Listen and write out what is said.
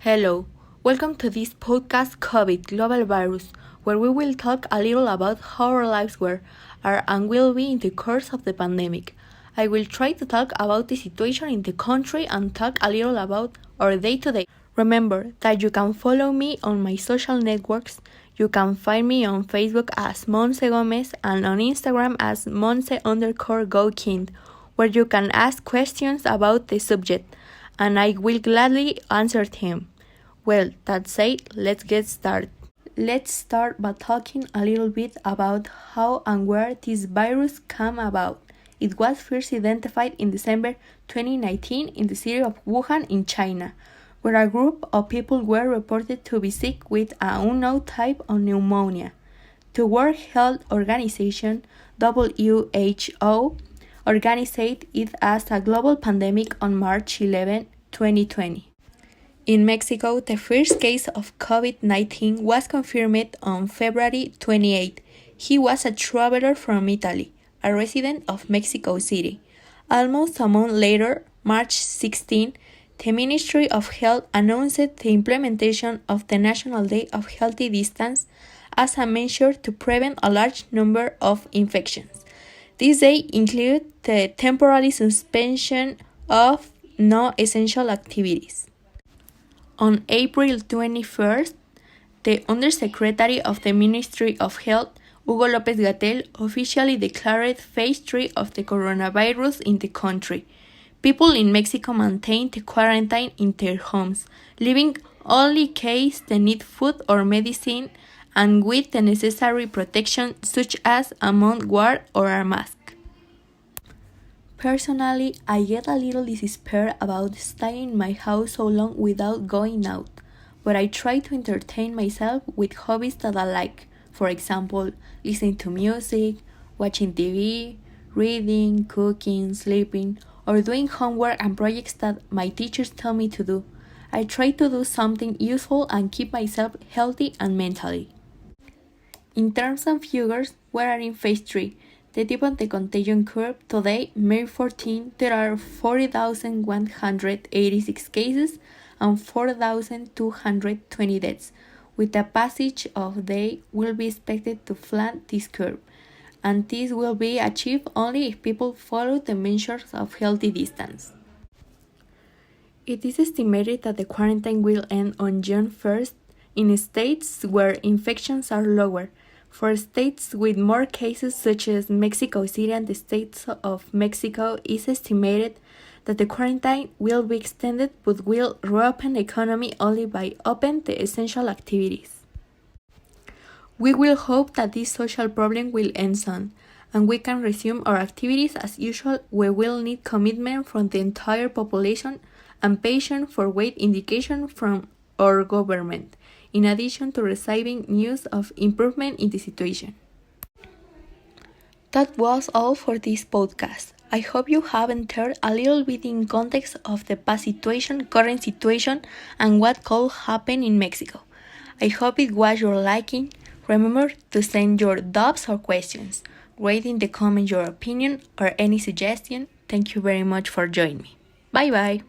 Hello, welcome to this podcast COVID Global Virus, where we will talk a little about how our lives were, are, and will be in the course of the pandemic. I will try to talk about the situation in the country and talk a little about our day-to-day. Remember that you can follow me on my social networks. You can find me on Facebook as Monse Gomez and on Instagram as Monse_GoKind, where you can ask questions about the subject, and I will gladly answer them. Well, that said, let's get started. Let's start by talking a little bit about how and where this virus came about. It was first identified in December 2019 in the city of Wuhan in China, where a group of people were reported to be sick with an unknown type of pneumonia. The World Health Organization, WHO, organized it as a global pandemic on March 11, 2020. In Mexico, the first case of COVID-19 was confirmed on February 28. He was a traveler from Italy, a resident of Mexico City. Almost a month later, March 16, the Ministry of Health announced the implementation of the National Day of Healthy Distance as a measure to prevent a large number of infections. This day included the temporary suspension of non-essential activities. On April 21st, the Undersecretary of the Ministry of Health, Hugo López-Gatell, officially declared phase 3 of the coronavirus in the country. People in Mexico maintained the quarantine in their homes, living only in case they need food or medicine and with the necessary protection such as a mouth guard or a mask. Personally, I get a little despair about staying in my house so long without going out, but I try to entertain myself with hobbies that I like. For example, listening to music, watching TV, reading, cooking, sleeping, or doing homework and projects that my teachers tell me to do. I try to do something useful and keep myself healthy and mentally. In terms of figures, we are in phase 3. The tip of the contagion curve today, May 14, there are 40,186 cases and 4,220 deaths. With the passage of day, will be expected to flatten this curve, and this will be achieved only if people follow the measures of healthy distance. It is estimated that the quarantine will end on June 1st in states where infections are lower. For states with more cases such as Mexico City and the states of Mexico, it is estimated that the quarantine will be extended but will reopen the economy only by opening the essential activities. We will hope that this social problem will end soon, and we can resume our activities as usual. We will need commitment from the entire population and patience for weight indication from our government, in addition to receiving news of improvement in the situation. That was all for this podcast. I hope you have entered a little bit in context of the past situation, current situation, and what could happen in Mexico. I hope it was your liking. Remember to send your doubts or questions. Write in the comments your opinion or any suggestion. Thank you very much for joining me. Bye bye.